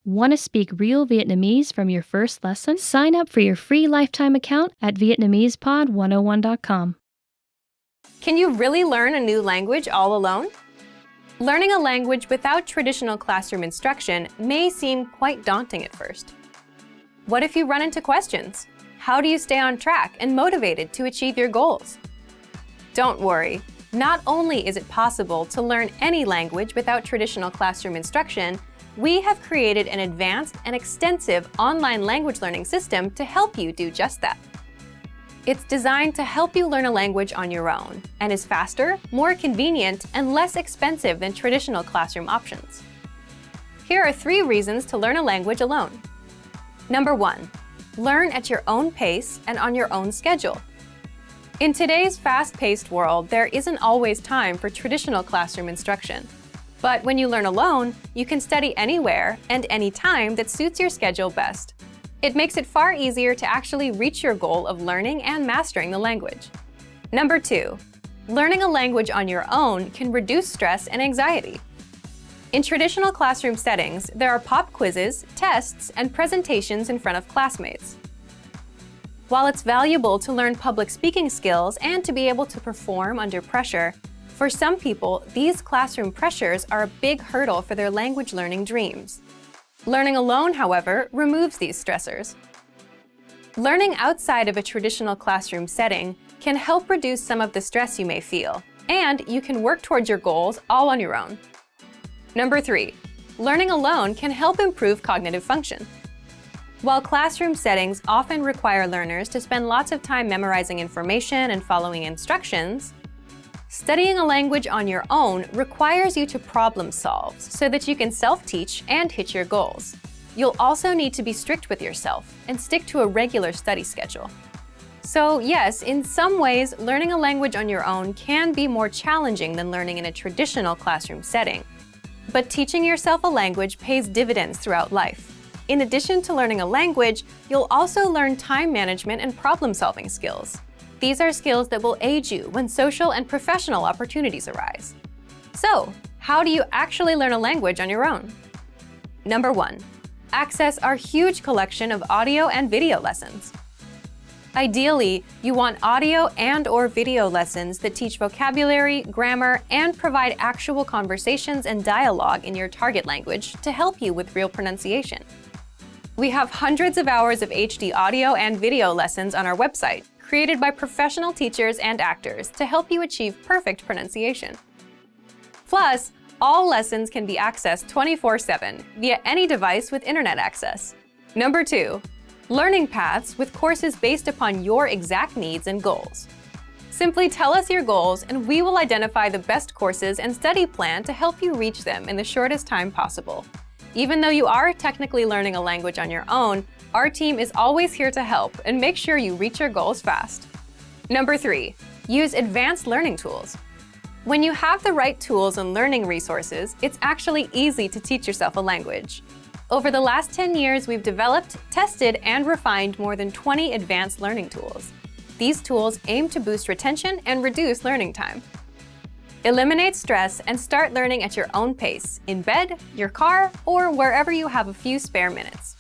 Want to speak real Vietnamese from your first lesson? Sign up for your free lifetime account at Vietnamesepod101.com. Can you really learn a new language all alone? Learning a language without traditional classroom instruction may seem quite daunting at first. What if you run into questions? How do you stay on track and motivated to achieve your goals? Don't worry. Not only is it possible to learn any language without traditional classroom instruction, we have created an advanced and extensive online language learning system to help you do just that. It's designed to help you learn a language on your own and is faster, more convenient, and less expensive than traditional classroom options. Here are 3 reasons to learn a language alone. Number 1, learn at your own pace and on your own schedule. In today's fast-paced world, there isn't always time for traditional classroom instruction. But when you learn alone, you can study anywhere and anytime that suits your schedule best. It makes it far easier to actually reach your goal of learning and mastering the language. Number 2, learning a language on your own can reduce stress and anxiety. In traditional classroom settings, there are pop quizzes, tests, and presentations in front of classmates. While it's valuable to learn public speaking skills and to be able to perform under pressure, for some people, these classroom pressures are a big hurdle for their language learning dreams. Learning alone, however, removes these stressors. Learning outside of a traditional classroom setting can help reduce some of the stress you may feel, and you can work towards your goals all on your own. Number 3, learning alone can help improve cognitive function. While classroom settings often require learners to spend lots of time memorizing information and following instructions, studying a language on your own requires you to problem solve so that you can self-teach and hit your goals. You'll also need to be strict with yourself and stick to a regular study schedule. So yes, in some ways, learning a language on your own can be more challenging than learning in a traditional classroom setting. But teaching yourself a language pays dividends throughout life. In addition to learning a language, you'll also learn time management and problem-solving skills. These are skills that will aid you when social and professional opportunities arise. So, how do you actually learn a language on your own? Number 1, access our huge collection of audio and video lessons. Ideally, you want audio and/or video lessons that teach vocabulary, grammar, and provide actual conversations and dialogue in your target language to help you with real pronunciation. We have hundreds of hours of HD audio and video lessons on our website, created by professional teachers and actors to help you achieve perfect pronunciation. Plus, all lessons can be accessed 24/7 via any device with internet access. Number 2, learning paths with courses based upon your exact needs and goals. Simply tell us your goals and we will identify the best courses and study plan to help you reach them in the shortest time possible. Even though you are technically learning a language on your own, our team is always here to help and make sure you reach your goals fast. Number 3, use advanced learning tools. When you have the right tools and learning resources, it's actually easy to teach yourself a language. Over the last 10 years, we've developed, tested, and refined more than 20 advanced learning tools. These tools aim to boost retention and reduce learning time. Eliminate stress and start learning at your own pace, in bed, your car, or wherever you have a few spare minutes.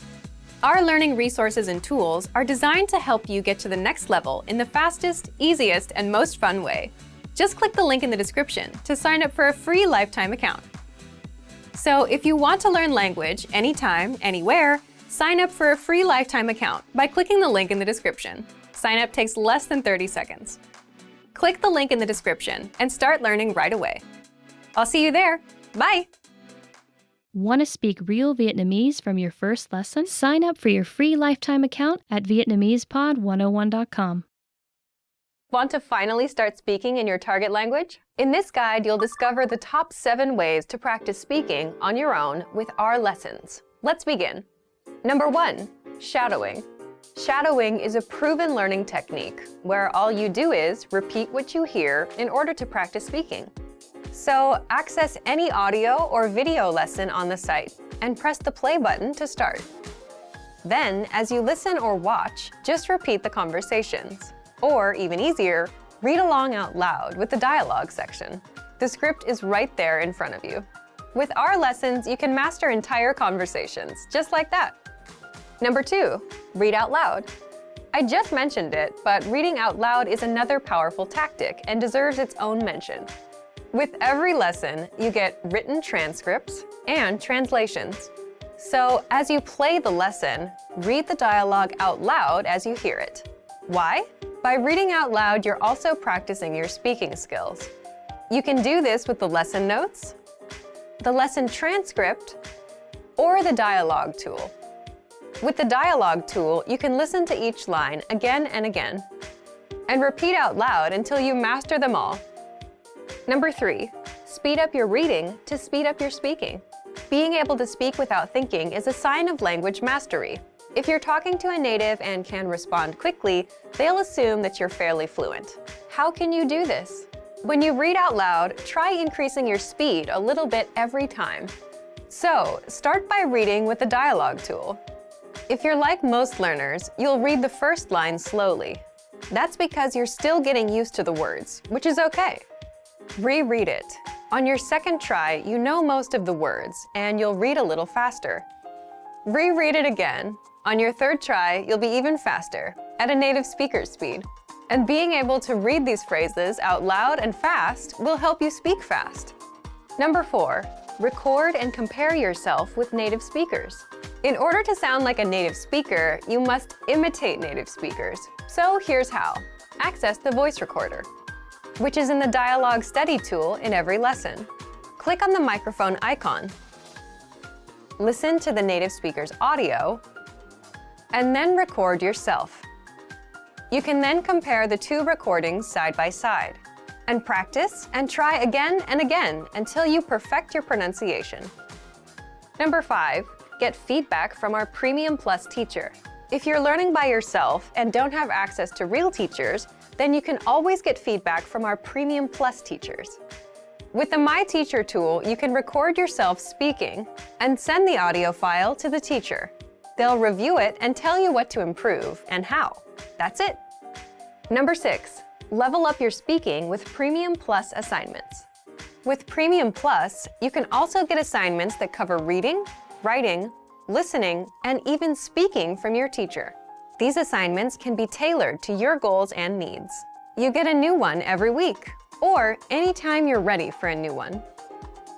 Our learning resources and tools are designed to help you get to the next level in the fastest, easiest, and most fun way. Just click the link in the description to sign up for a free lifetime account. So if you want to learn language anytime, anywhere, sign up for a free lifetime account by clicking the link in the description. Sign up takes less than 30 seconds. Click the link in the description and start learning right away. I'll see you there. Bye! Want to speak real Vietnamese from your first lesson? Sign up for your free lifetime account at Vietnamesepod101.com. Want to finally start speaking in your target language? In this guide, you'll discover the top 7 ways to practice speaking on your own with our lessons. Let's begin. Number 1, shadowing. Shadowing is a proven learning technique where all you do is repeat what you hear in order to practice speaking. So access any audio or video lesson on the site and press the play button to start. Then, as you listen or watch, just repeat the conversations. Or, even easier, read along out loud with the dialogue section. The script is right there in front of you. With our lessons, you can master entire conversations, just like that. Number 2, read out loud. I just mentioned it, but reading out loud is another powerful tactic and deserves its own mention. With every lesson, you get written transcripts and translations. So as you play the lesson, read the dialogue out loud as you hear it. Why? By reading out loud, you're also practicing your speaking skills. You can do this with the lesson notes, the lesson transcript, or the dialogue tool. With the dialogue tool, you can listen to each line again and again, and repeat out loud until you master them all. Number 3, speed up your reading to speed up your speaking. Being able to speak without thinking is a sign of language mastery. If you're talking to a native and can respond quickly, they'll assume that you're fairly fluent. How can you do this? When you read out loud, try increasing your speed a little bit every time. So, start by reading with the dialogue tool. If you're like most learners, you'll read the first line slowly. That's because you're still getting used to the words, which is okay. Reread it. On your second try, you know most of the words, and you'll read a little faster. Reread it again. On your third try, you'll be even faster, at a native speaker's speed. And being able to read these phrases out loud and fast will help you speak fast. Number 4, record and compare yourself with native speakers. In order to sound like a native speaker, you must imitate native speakers. So here's how. Access the voice recorder, which is in the Dialogue Study tool in every lesson. Click on the microphone icon. Listen to the native speaker's audio, and then record yourself. You can then compare the 2 recordings side by side, and practice and try again and again until you perfect your pronunciation. Number 5, get feedback from our Premium Plus teacher. If you're learning by yourself and don't have access to real teachers, then you can always get feedback from our Premium Plus teachers. With the My Teacher tool, you can record yourself speaking and send the audio file to the teacher. They'll review it and tell you what to improve and how. That's it. Number 6, level up your speaking with Premium Plus assignments. With Premium Plus, you can also get assignments that cover reading, writing, listening, and even speaking from your teacher. These assignments can be tailored to your goals and needs. You get a new one every week, or anytime you're ready for a new one.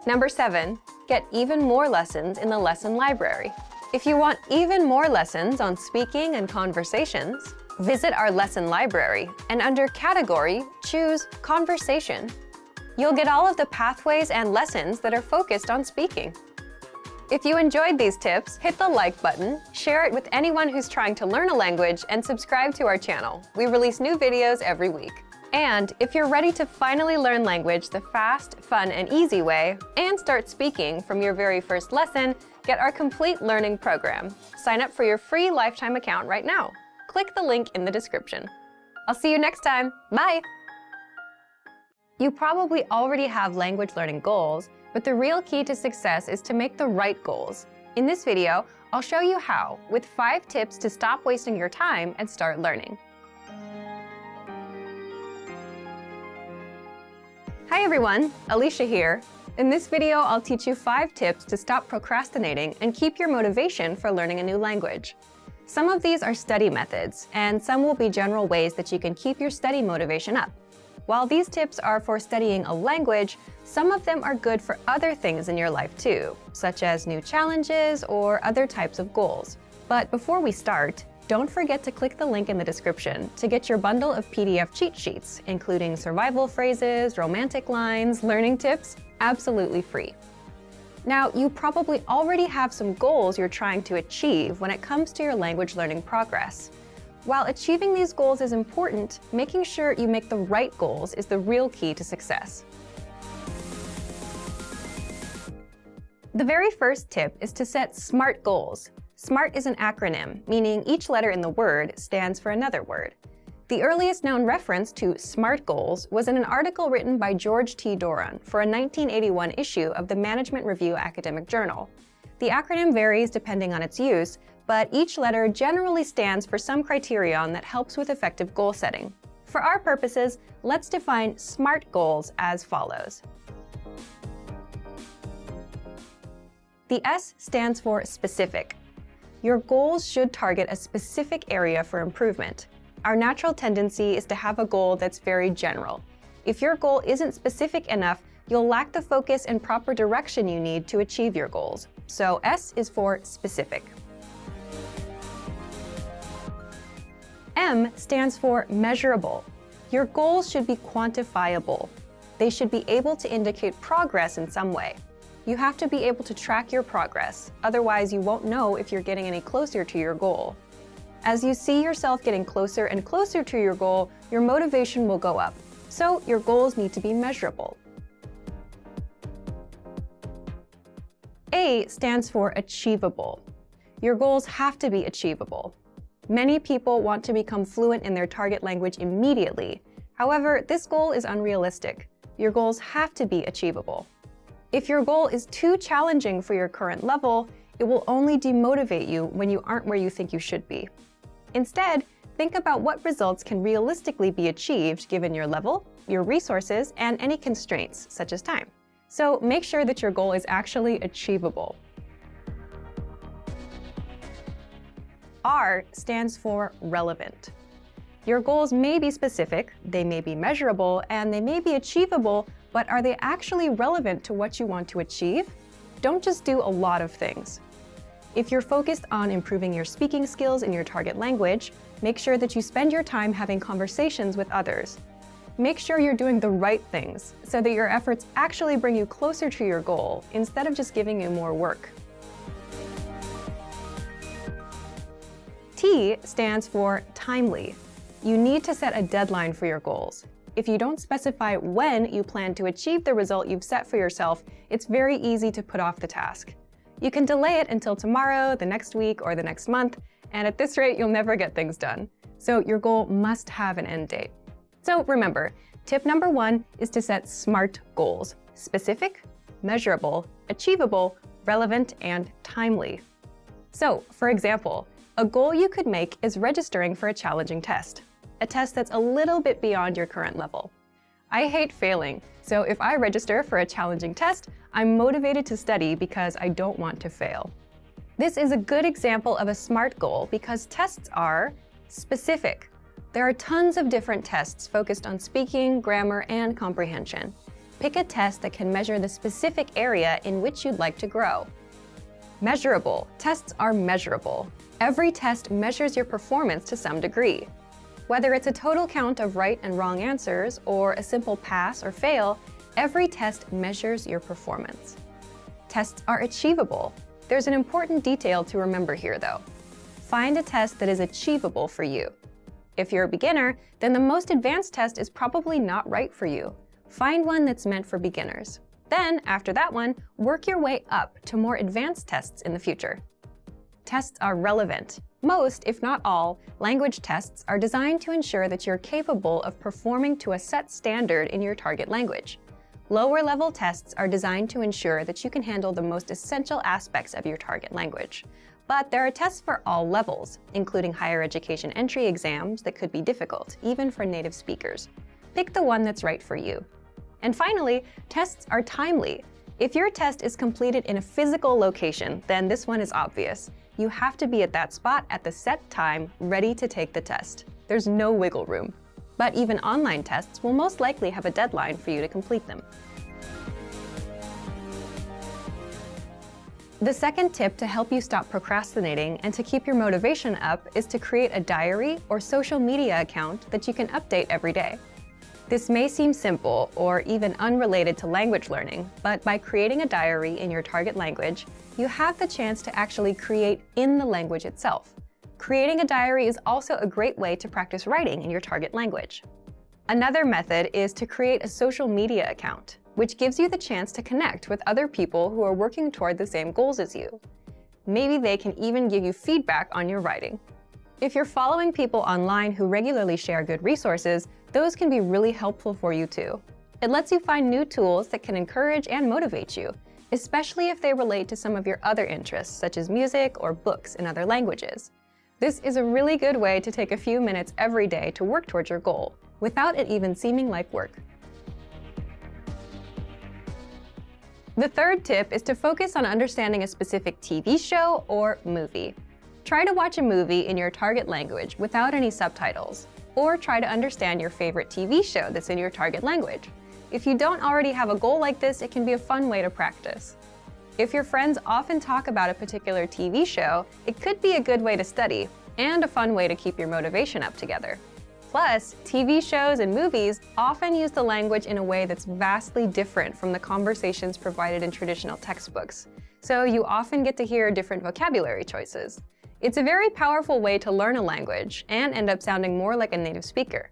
Number 7, get even more lessons in the lesson library. If you want even more lessons on speaking and conversations, visit our lesson library and under Category, choose Conversation. You'll get all of the pathways and lessons that are focused on speaking. If you enjoyed these tips, hit the like button, share it with anyone who's trying to learn a language, and subscribe to our channel. We release new videos every week. And if you're ready to finally learn language the fast, fun, and easy way, and start speaking from your very first lesson, get our complete learning program. Sign up for your free lifetime account right now. Click the link in the description. I'll see you next time. Bye! You probably already have language learning goals, but the real key to success is to make the right goals. In this video, I'll show you how, with 5 tips to stop wasting your time and start learning. Hi everyone, Alicia here. In this video, I'll teach you 5 tips to stop procrastinating and keep your motivation for learning a new language. Some of these are study methods, and some will be general ways that you can keep your study motivation up. While these tips are for studying a language, some of them are good for other things in your life too, such as new challenges or other types of goals. But before we start, don't forget to click the link in the description to get your bundle of PDF cheat sheets, including survival phrases, romantic lines, learning tips, absolutely free. Now, you probably already have some goals you're trying to achieve when it comes to your language learning progress. While achieving these goals is important, making sure you make the right goals is the real key to success. The very first tip is to set SMART goals. SMART is an acronym, meaning each letter in the word stands for another word. The earliest known reference to SMART goals was in an article written by George T. Doran for a 1981 issue of the Management Review Academic Journal. The acronym varies depending on its use, but each letter generally stands for some criterion that helps with effective goal setting. For our purposes, let's define SMART goals as follows. The S stands for specific. Your goals should target a specific area for improvement. Our natural tendency is to have a goal that's very general. If your goal isn't specific enough, you'll lack the focus and proper direction you need to achieve your goals. So S is for specific. M stands for measurable. Your goals should be quantifiable. They should be able to indicate progress in some way. You have to be able to track your progress, otherwise you won't know if you're getting any closer to your goal. As you see yourself getting closer and closer to your goal, your motivation will go up. So your goals need to be measurable. A stands for achievable. Your goals have to be achievable. Many people want to become fluent in their target language immediately. However, this goal is unrealistic. Your goals have to be achievable. If your goal is too challenging for your current level, it will only demotivate you when you aren't where you think you should be. Instead, think about what results can realistically be achieved given your level, your resources, and any constraints, such as time. So make sure that your goal is actually achievable. R stands for relevant. Your goals may be specific, they may be measurable, and they may be achievable, but are they actually relevant to what you want to achieve? Don't just do a lot of things. If you're focused on improving your speaking skills in your target language, make sure that you spend your time having conversations with others. Make sure you're doing the right things so that your efforts actually bring you closer to your goal instead of just giving you more work. T stands for timely. You need to set a deadline for your goals. If you don't specify when you plan to achieve the result you've set for yourself, it's very easy to put off the task. You can delay it until tomorrow, the next week, or the next month, and at this rate, you'll never get things done. So your goal must have an end date. So remember, tip number 1 is to set SMART goals: specific, measurable, achievable, relevant, and timely. So, for example, a goal you could make is registering for a challenging test, a test that's a little bit beyond your current level. I hate failing, so if I register for a challenging test, I'm motivated to study because I don't want to fail. This is a good example of a SMART goal because tests are specific. There are tons of different tests focused on speaking, grammar, and comprehension. Pick a test that can measure the specific area in which you'd like to grow. Measurable. Tests are measurable. Every test measures your performance to some degree. Whether it's a total count of right and wrong answers or a simple pass or fail, every test measures your performance. Tests are achievable. There's an important detail to remember here, though. Find a test that is achievable for you. If you're a beginner, then the most advanced test is probably not right for you. Find one that's meant for beginners. Then, after that one, work your way up to more advanced tests in the future. Tests are relevant. Most, if not all, language tests are designed to ensure that you're capable of performing to a set standard in your target language. Lower-level tests are designed to ensure that you can handle the most essential aspects of your target language. But there are tests for all levels, including higher education entry exams that could be difficult, even for native speakers. Pick the one that's right for you. And finally, tests are timely. If your test is completed in a physical location, then this one is obvious. You have to be at that spot at the set time, ready to take the test. There's no wiggle room. But even online tests will most likely have a deadline for you to complete them. The second tip to help you stop procrastinating and to keep your motivation up is to create a diary or social media account that you can update every day. This may seem simple or even unrelated to language learning, but by creating a diary in your target language, you have the chance to actually create in the language itself. Creating a diary is also a great way to practice writing in your target language. Another method is to create a social media account, which gives you the chance to connect with other people who are working toward the same goals as you. Maybe they can even give you feedback on your writing. If you're following people online who regularly share good resources, those can be really helpful for you too. It lets you find new tools that can encourage and motivate you, especially if they relate to some of your other interests, such as music or books in other languages. This is a really good way to take a few minutes every day to work towards your goal, without it even seeming like work. The third tip is to focus on understanding a specific TV show or movie. Try to watch a movie in your target language without any subtitles, or try to understand your favorite TV show that's in your target language. If you don't already have a goal like this, it can be a fun way to practice. If your friends often talk about a particular TV show, it could be a good way to study and a fun way to keep your motivation up together. Plus, TV shows and movies often use the language in a way that's vastly different from the conversations provided in traditional textbooks, so you often get to hear different vocabulary choices. It's a very powerful way to learn a language and end up sounding more like a native speaker.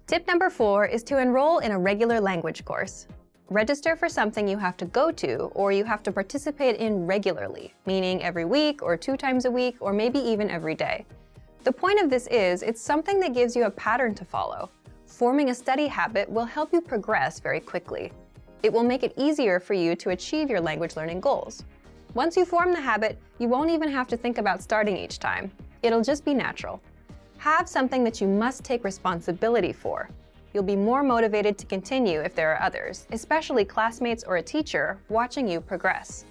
Tip number 4 is to enroll in a regular language course. Register for something you have to go to or you have to participate in regularly, meaning every week or 2 times a week or maybe even every day. The point of this is it's something that gives you a pattern to follow. Forming a study habit will help you progress very quickly. It will make it easier for you to achieve your language learning goals. Once you form the habit, you won't even have to think about starting each time. It'll just be natural. Have something that you must take responsibility for. You'll be more motivated to continue if there are others, especially classmates or a teacher, watching you progress.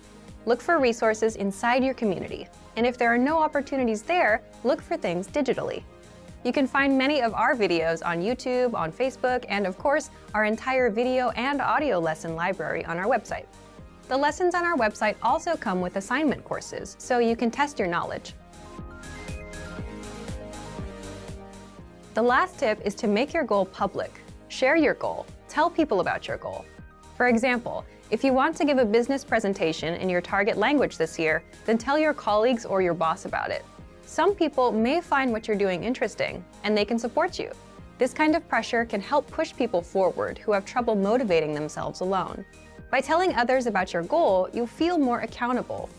Look for resources inside your community, and if there are no opportunities there, look for things digitally. You can find many of our videos on YouTube, on Facebook, and of course, our entire video and audio lesson library on our website. The lessons on our website also come with assignment courses, so you can test your knowledge. The last tip is to make your goal public. Share your goal. Tell people about your goal. For example, if you want to give a business presentation in your target language this year, then tell your colleagues or your boss about it. Some people may find what you're doing interesting, and they can support you. This kind of pressure can help push people forward who have trouble motivating themselves alone. By telling others about your goal, you'll feel more accountable.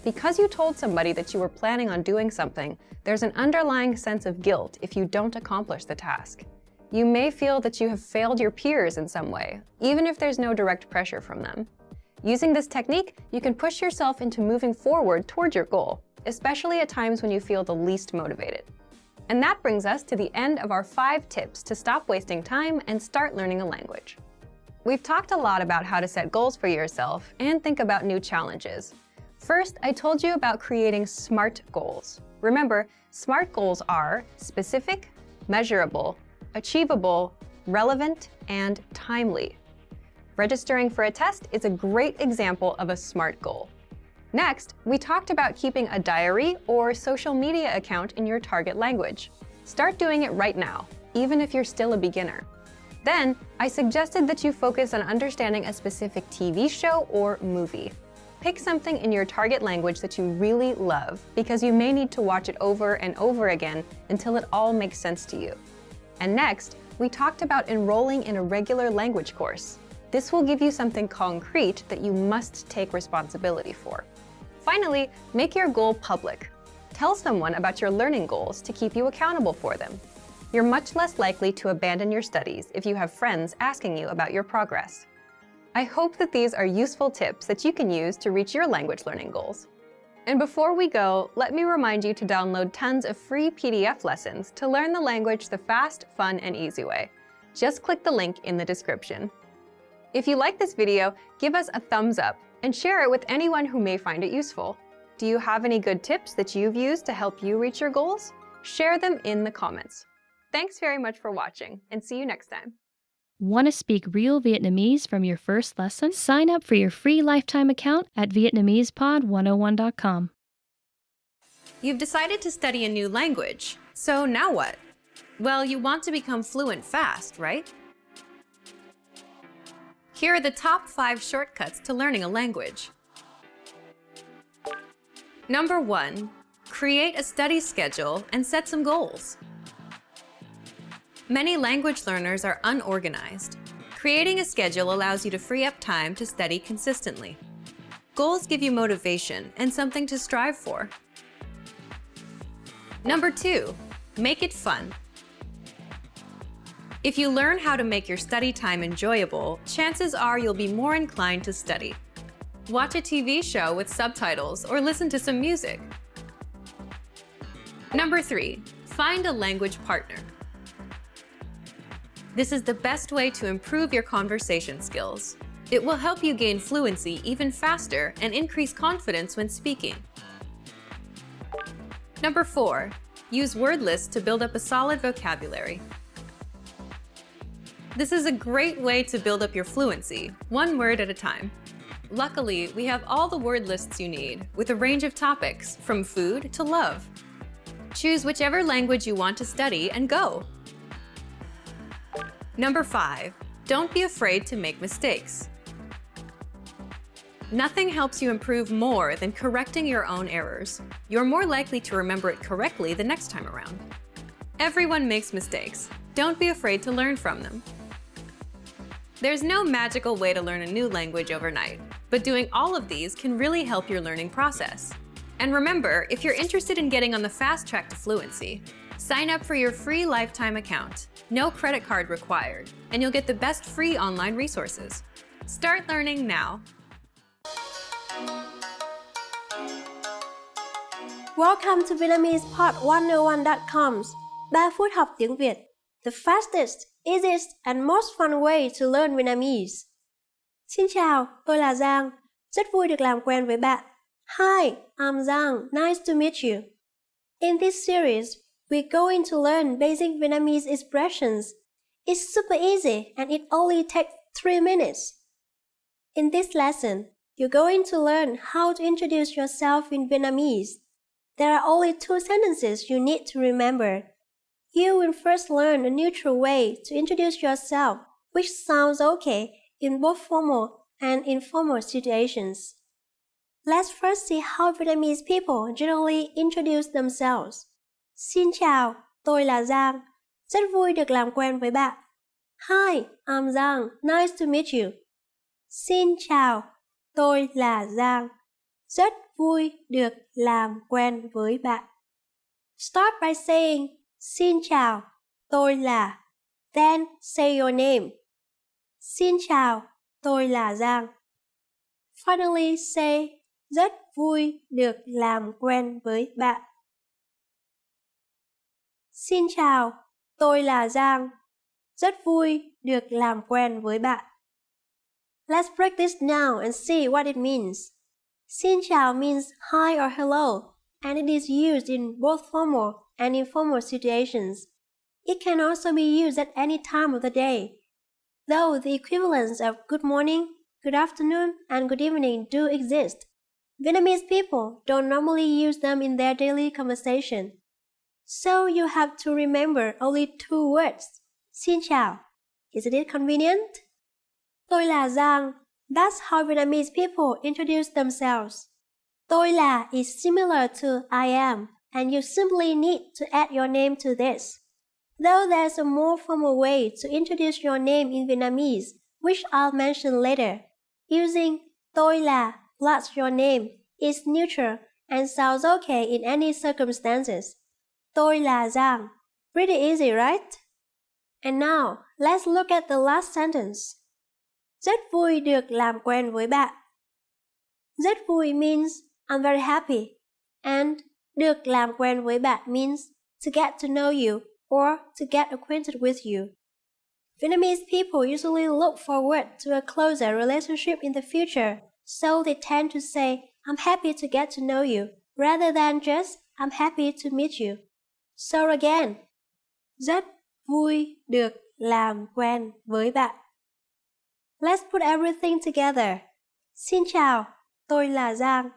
Because you told somebody that you were planning on doing something, there's an underlying sense of guilt if you don't accomplish the task. You may feel that you have failed your peers in some way, even if there's no direct pressure from them. Using this technique, you can push yourself into moving forward toward your goal, especially at times when you feel the least motivated. And that brings us to the end of our 5 tips to stop wasting time and start learning a language. We've talked a lot about how to set goals for yourself and think about new challenges. First, I told you about creating SMART goals. Remember, SMART goals are specific, measurable, achievable, relevant, and timely. Registering for a test is a great example of a SMART goal. Next, we talked about keeping a diary or social media account in your target language. Start doing it right now, even if you're still a beginner. Then, I suggested that you focus on understanding a specific TV show or movie. Pick something in your target language that you really love, because you may need to watch it over and over again until it all makes sense to you. And next, we talked about enrolling in a regular language course. This will give you something concrete that you must take responsibility for. Finally, make your goal public. Tell someone about your learning goals to keep you accountable for them. You're much less likely to abandon your studies if you have friends asking you about your progress. I hope that these are useful tips that you can use to reach your language learning goals. And before we go, let me remind you to download tons of free PDF lessons to learn the language the fast, fun, and easy way. Just click the link in the description. If you like this video, give us a thumbs up and share it with anyone who may find it useful. Do you have any good tips that you've used to help you reach your goals? Share them in the comments. Thanks very much for watching, and see you next time. Want to speak real Vietnamese from your first lesson? Sign up for your free lifetime account at Vietnamesepod101.com. You've decided to study a new language, so now what? Well, you want to become fluent fast, right? Here are the top 5 shortcuts to learning a language. Number 1, create a study schedule and set some goals. Many language learners are unorganized. Creating a schedule allows you to free up time to study consistently. Goals give you motivation and something to strive for. Number 2, make it fun. If you learn how to make your study time enjoyable, chances are you'll be more inclined to study. Watch a TV show with subtitles or listen to some music. Number 3, find a language partner. This is the best way to improve your conversation skills. It will help you gain fluency even faster and increase confidence when speaking. Number 4, use word lists to build up a solid vocabulary. This is a great way to build up your fluency, one word at a time. Luckily, we have all the word lists you need, with a range of topics, from food to love. Choose whichever language you want to study and go. Number 5, don't be afraid to make mistakes. Nothing helps you improve more than correcting your own errors. You're more likely to remember it correctly the next time around. Everyone makes mistakes. Don't be afraid to learn from them. There's no magical way to learn a new language overnight, but doing all of these can really help your learning process. And remember, if you're interested in getting on the fast track to fluency, sign up for your free lifetime account. No credit card required, and you'll get the best free online resources. Start learning now. Welcome to VietnamesePod101.com's 3 phút học tiếng Việt, the fastest, easiest and most fun way to learn Vietnamese. Xin chào, tôi là Giang. Rất vui được làm quen với bạn. Hi, I'm Giang. Nice to meet you. In this series, we're going to learn basic Vietnamese expressions. It's super easy and it only takes 3 minutes. In this lesson, you're going to learn how to introduce yourself in Vietnamese. There are only 2 sentences you need to remember. You will first learn a neutral way to introduce yourself, which sounds okay in both formal and informal situations. Let's first see how Vietnamese people generally introduce themselves. Xin chào, tôi là Giang. Rất vui được làm quen với bạn. Hi, I'm Giang. Nice to meet you. Xin chào, tôi là Giang. Rất vui được làm quen với bạn. Start by saying, xin chào, tôi là. Then say your name. Xin chào, tôi là Giang. Finally say, rất vui được làm quen với bạn. Xin chào, tôi là Giang. Rất vui được làm quen với bạn. Let's break this down and see what it means. Xin chào means hi or hello, and it is used in both formal and informal situations. It can also be used at any time of the day, though the equivalents of good morning, good afternoon, and good evening do exist. Vietnamese people don't normally use them in their daily conversation. So you have to remember only 2 words. Xin chào. Isn't it convenient? Tôi là Giang. That's how Vietnamese people introduce themselves. Tôi là is similar to I am, and you simply need to add your name to this. Though there's a more formal way to introduce your name in Vietnamese, which I'll mention later. Using tôi là plus your name is neutral and sounds okay in any circumstances. Tôi là Giang. Pretty easy, right? And now, let's look at the last sentence. Rất vui được làm quen với bạn. Rất vui means I'm very happy, and được làm quen với bạn means to get to know you or to get acquainted with you. Vietnamese people usually look forward to a closer relationship in the future, so they tend to say I'm happy to get to know you rather than just I'm happy to meet you. So again, rất vui được làm quen với bạn. Let's put everything together. Xin chào, tôi là Giang.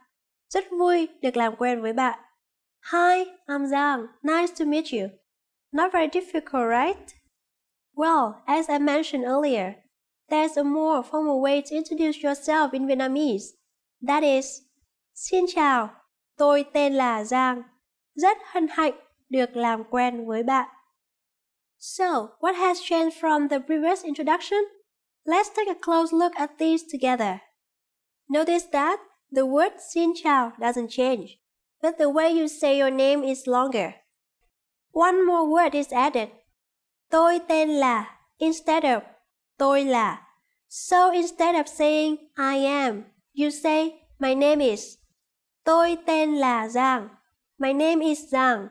Rất vui được làm quen với bạn. Hi, I'm Giang. Nice to meet you. Not very difficult, right? Well, as I mentioned earlier, there's a more formal way to introduce yourself in Vietnamese. That is, xin chào, tôi tên là Giang. Rất hân hạnh được làm quen với bạn. So, what has changed from the previous introduction? Let's take a close look at these together. Notice that the word xin chào doesn't change, but the way you say your name is longer. One more word is added. Tôi tên là instead of tôi là. So instead of saying I am, you say my name is. Tôi tên là Giang. My name is Giang.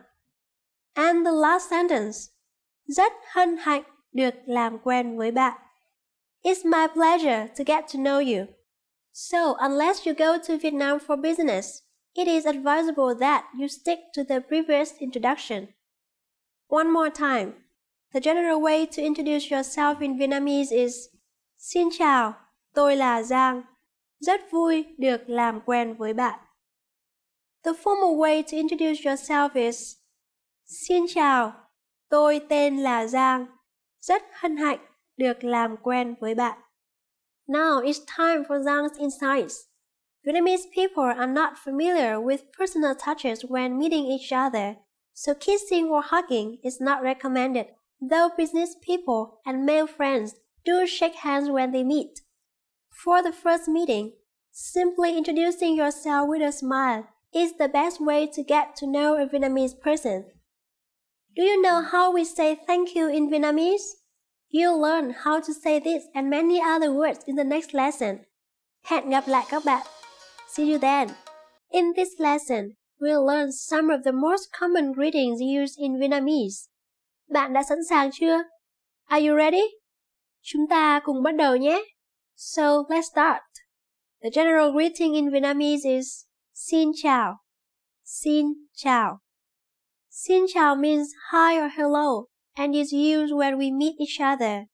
And the last sentence. Rất hân hạnh được làm quen với bạn. It's my pleasure to get to know you. So, unless you go to Vietnam for business, it is advisable that you stick to the previous introduction. One more time. The general way to introduce yourself in Vietnamese is Xin chào, tôi là Giang. Rất vui được làm quen với bạn. The formal way to introduce yourself is Xin chào, tôi tên là Giang. Rất hân hạnh được làm quen với bạn. Now it's time for Giang's insights. Vietnamese people are not familiar with personal touches when meeting each other, so kissing or hugging is not recommended, though business people and male friends do shake hands when they meet. For the first meeting, simply introducing yourself with a smile is the best way to get to know a Vietnamese person. Do you know how we say thank you in Vietnamese? You'll learn how to say this and many other words in the next lesson. Hẹn gặp lại các bạn. See you then. In this lesson, we'll learn some of the most common greetings used in Vietnamese. Bạn đã sẵn sàng chưa? Are you ready? Chúng ta cùng bắt đầu nhé. So, let's start. The general greeting in Vietnamese is Xin chào. Xin chào. Xin chào means hi or hello and is used when we meet each other.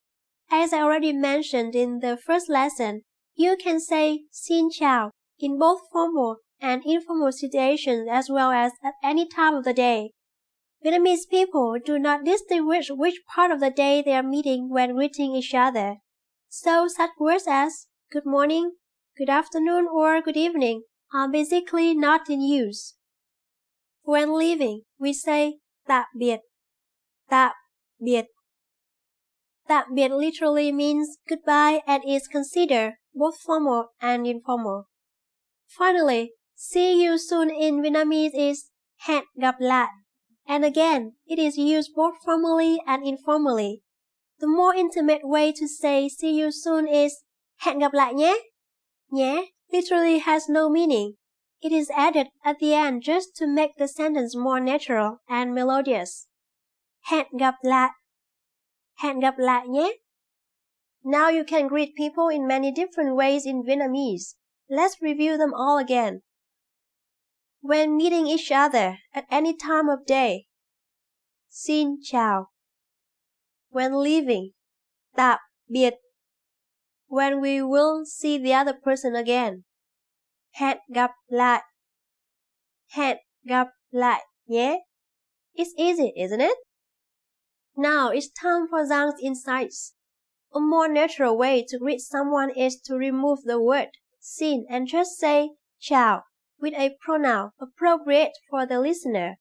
As I already mentioned in the first lesson, you can say Xin chào in both formal and informal situations as well as at any time of the day. Vietnamese people do not distinguish which part of the day they are meeting when greeting each other. So such words as good morning, good afternoon, or good evening are basically not in use. When leaving, we say tạm biệt, tạm biệt. Tạm biệt literally means goodbye and is considered both formal and informal. Finally, see you soon in Vietnamese is hẹn gặp lại. And again, it is used both formally and informally. The more intimate way to say see you soon is hẹn gặp lại nhé. Nhé literally has no meaning. It is added at the end just to make the sentence more natural and melodious. Hẹn gặp lại. Hẹn gặp lại nhé. Now you can greet people in many different ways in Vietnamese. Let's review them all again. When meeting each other at any time of day, Xin chào. When leaving, tạm biệt. When we will see the other person again, hẹn gặp lại. Hẹn gặp lại nhé. It's easy, isn't it? Now it's time for Giang's insights. A more natural way to greet someone is to remove the word xin and just say chào with a pronoun appropriate for the listener.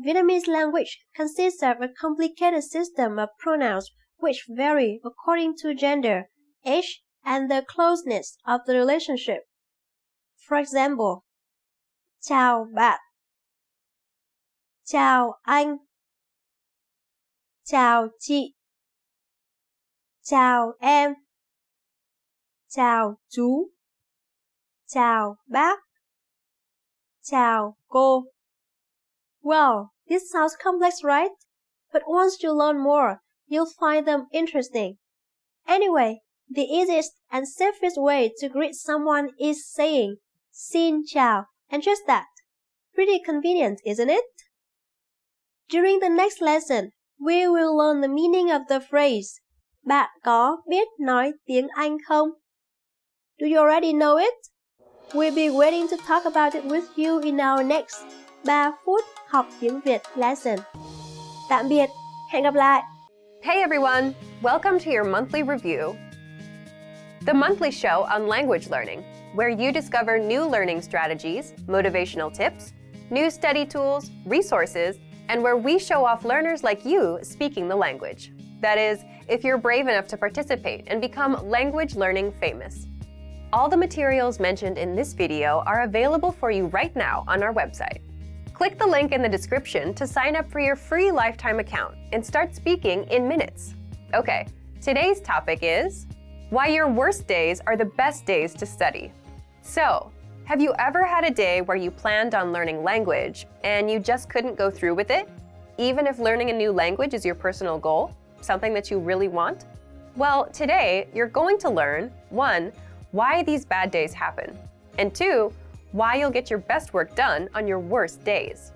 Vietnamese language consists of a complicated system of pronouns which vary according to gender, age, and the closeness of the relationship. For example, chào bạn, chào anh, chào chị, chào em, chào chú, chào bác, chào cô. Well, this sounds complex, right? But once you learn more, you'll find them interesting. Anyway, the easiest and safest way to greet someone is saying Xin chào and just that. Pretty convenient, isn't it? During the next lesson, we will learn the meaning of the phrase Bạn có biết nói tiếng Anh không? Do you already know it? We'll be waiting to talk about it with you in our next 3 phút học tiếng Việt lesson. Tạm biệt, hẹn gặp lại. Hey everyone, welcome to your monthly review. The monthly show on language learning, where you discover new learning strategies, motivational tips, new study tools, resources, and where we show off learners like you speaking the language. That is, if you're brave enough to participate and become language learning famous. All the materials mentioned in this video are available for you right now on our website. Click the link in the description to sign up for your free lifetime account and start speaking in minutes. Okay, today's topic is why your worst days are the best days to study. So, have you ever had a day where you planned on learning language and you just couldn't go through with it, even if learning a new language is your personal goal? something that you really want? Well, today you're going to learn 1. Why these bad days happen, and 2. Why you'll get your best work done on your worst days.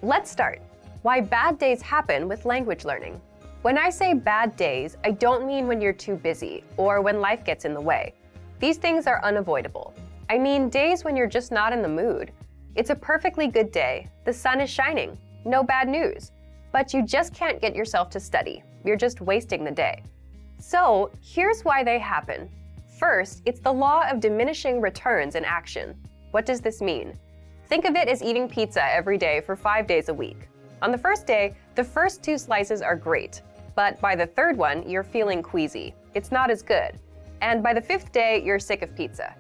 Let's start. Why bad days happen with language learning. When I say bad days, I don't mean when you're too busy or when life gets in the way. These things are unavoidable. I mean days when you're just not in the mood. It's a perfectly good day, the sun is shining, no bad news, but you just can't get yourself to study. You're just wasting the day. So here's why they happen. First, it's the law of diminishing returns in action. What does this mean? Think of it as eating pizza every day for 5 days a week. On the first day, the first 2 slices are great, but by the third one, you're feeling queasy. It's not as good. And by the 5th day, you're sick of pizza.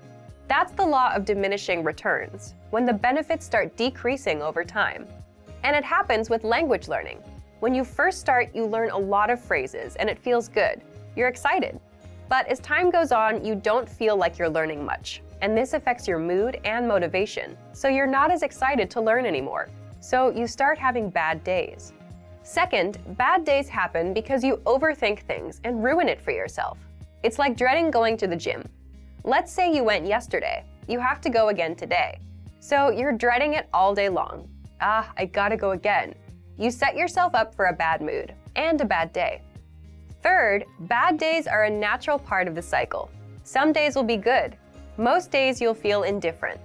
That's the law of diminishing returns, when the benefits start decreasing over time. And it happens with language learning. When you first start, you learn a lot of phrases and it feels good. You're excited. But as time goes on, you don't feel like you're learning much. And this affects your mood and motivation, so you're not as excited to learn anymore. So you start having bad days. Second, bad days happen because you overthink things and ruin it for yourself. It's like dreading going to the gym. Let's say you went yesterday. You have to go again today. So you're dreading it all day long. I gotta go again. You set yourself up for a bad mood and a bad day. Third, bad days are a natural part of the cycle. Some days will be good. Most days you'll feel indifferent.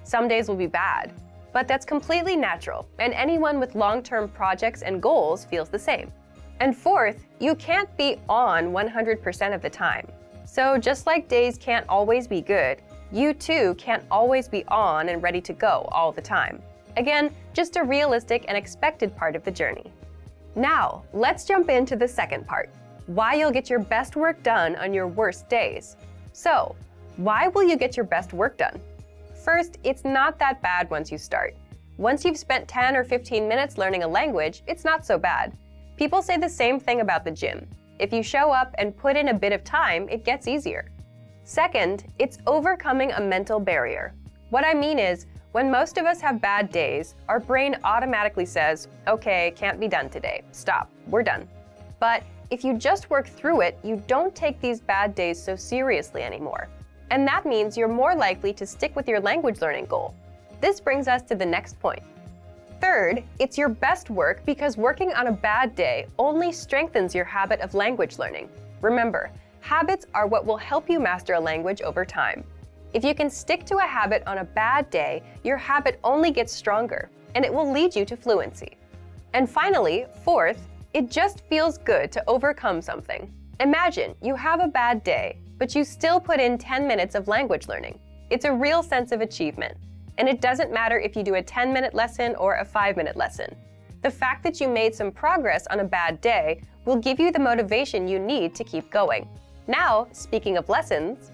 Some days will be bad. But that's completely natural, and anyone with long-term projects and goals feels the same. And fourth, you can't be on 100% of the time. So just like days can't always be good, you too can't always be on and ready to go all the time. Again, just a realistic and expected part of the journey. Now, let's jump into the second part. Why you'll get your best work done on your worst days. So, why will you get your best work done? First, it's not that bad once you start. Once you've spent 10 or 15 minutes learning a language, it's not so bad. People say the same thing about the gym. If you show up and put in a bit of time, it gets easier. Second, it's overcoming a mental barrier. What I mean is, when most of us have bad days, our brain automatically says, okay, can't be done today. Stop, we're done. But if you just work through it, you don't take these bad days so seriously anymore. And that means you're more likely to stick with your language learning goal. This brings us to the next point. Third, it's your best work because working on a bad day only strengthens your habit of language learning. Remember, habits are what will help you master a language over time. If you can stick to a habit on a bad day, your habit only gets stronger, and it will lead you to fluency. And finally, fourth, it just feels good to overcome something. Imagine you have a bad day, but you still put in 10 minutes of language learning. It's a real sense of achievement. And it doesn't matter if you do a 10-minute lesson or a 5-minute lesson. The fact that you made some progress on a bad day will give you the motivation you need to keep going. Now, speaking of lessons,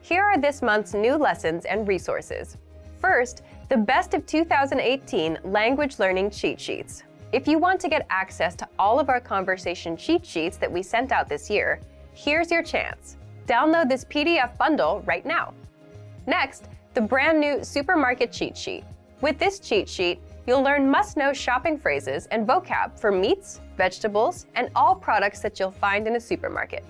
here are this month's new lessons and resources. First, the Best of 2018 Language Learning Cheat Sheets. If you want to get access to all of our conversation cheat sheets that we sent out this year, here's your chance. Download this PDF bundle right now. Next, the brand new Supermarket Cheat Sheet. With this cheat sheet, you'll learn must-know shopping phrases and vocab for meats, vegetables, and all products that you'll find in a supermarket.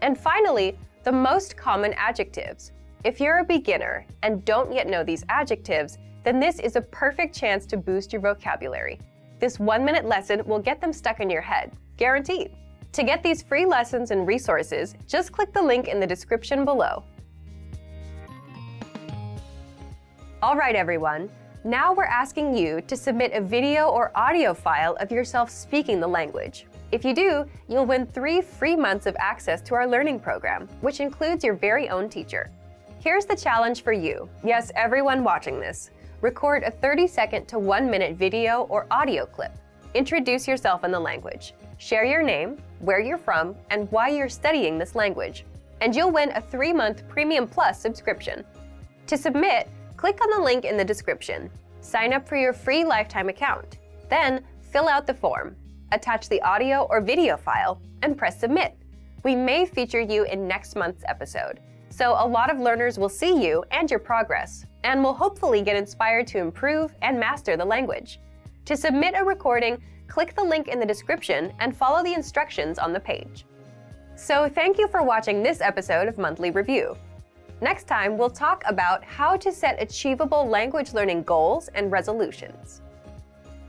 And finally, the most common adjectives. If you're a beginner and don't yet know these adjectives, then this is a perfect chance to boost your vocabulary. This 1-minute lesson will get them stuck in your head, guaranteed. To get these free lessons and resources, just click the link in the description below. All right, everyone. Now we're asking you to submit a video or audio file of yourself speaking the language. If you do, you'll win 3 free months of access to our learning program, which includes your very own teacher. Here's the challenge for you. Yes, everyone watching this. Record a 30-second to 1-minute video or audio clip. Introduce yourself in the language. Share your name, where you're from, and why you're studying this language. And you'll win a 3-month Premium Plus subscription. To submit, click on the link in the description. Sign up for your free lifetime account. Then, fill out the form. Attach the audio or video file, and press submit. We may feature you in next month's episode, so a lot of learners will see you and your progress. and will hopefully get inspired to improve and master the language. To submit a recording, click the link in the description and follow the instructions on the page. So thank you for watching this episode of Monthly Review. Next time, we'll talk about how to set achievable language learning goals and resolutions.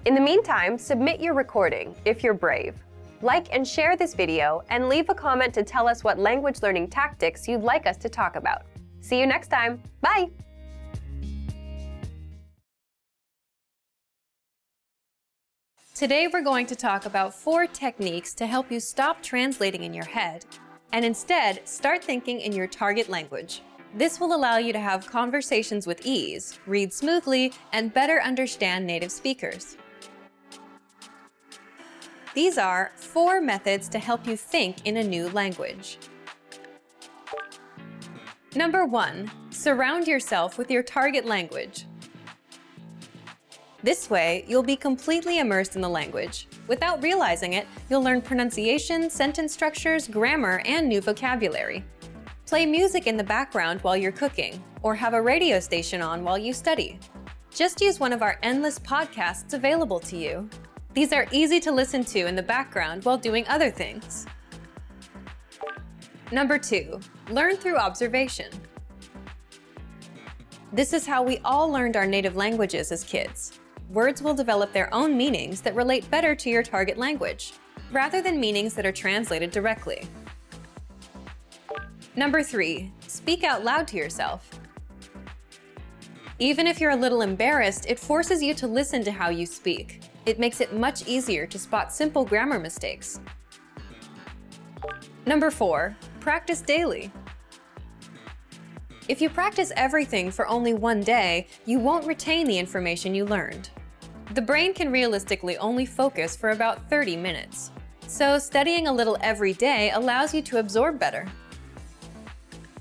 In the meantime, submit your recording if you're brave. Like and share this video, and leave a comment to tell us what language learning tactics you'd like us to talk about. See you next time. Bye! Today we're going to talk about 4 techniques to help you stop translating in your head and instead start thinking in your target language. This will allow you to have conversations with ease, read smoothly, and better understand native speakers. These are 4 methods to help you think in a new language. Number 1, surround yourself with your target language. This way, you'll be completely immersed in the language. Without realizing it, you'll learn pronunciation, sentence structures, grammar, and new vocabulary. Play music in the background while you're cooking, or have a radio station on while you study. Just use one of our endless podcasts available to you. These are easy to listen to in the background while doing other things. Number 2, learn through observation. This is how we all learned our native languages as kids. Words will develop their own meanings that relate better to your target language, rather than meanings that are translated directly. Number 3, speak out loud to yourself. Even if you're a little embarrassed, it forces you to listen to how you speak. It makes it much easier to spot simple grammar mistakes. Number 4, practice daily. If you practice everything for only one day, you won't retain the information you learned. The brain can realistically only focus for about 30 minutes. So studying a little every day allows you to absorb better.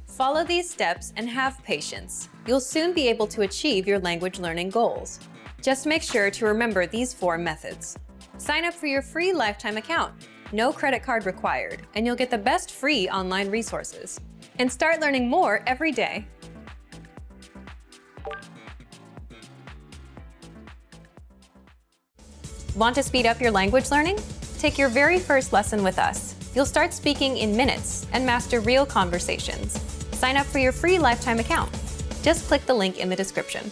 Follow these steps and have patience. You'll soon be able to achieve your language learning goals. Just make sure to remember these 4 methods. Sign up for your free lifetime account. No credit card required, and you'll get the best free online resources. And start learning more every day. Want to speed up your language learning? Take your very first lesson with us. You'll start speaking in minutes and master real conversations. Sign up for your free lifetime account. Just click the link in the description.